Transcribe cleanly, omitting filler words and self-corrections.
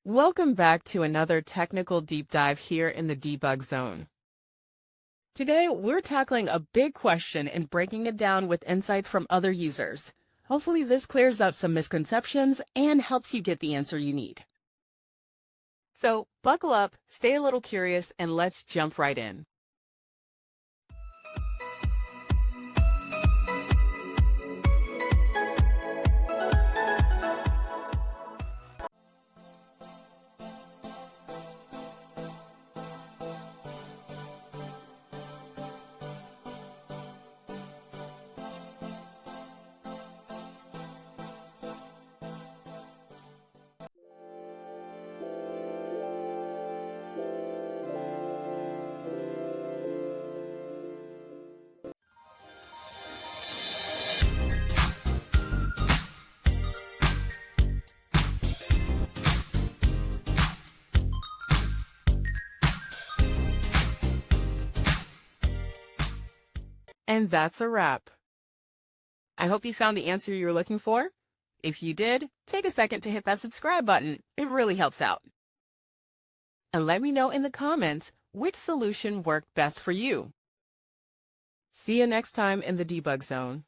Welcome back to another technical deep dive here in the debug zone. Today, we're tackling a big question and breaking it down with insights from other users. Hopefully this clears up some misconceptions and helps you get the answer you need. So buckle up, stay a little curious, and let's jump right in. And that's a wrap. I hope you found the answer you were looking for. If you did, take a second to hit that subscribe button. It really helps out. And let me know in the comments which solution worked best for you. See you next time in the debug zone.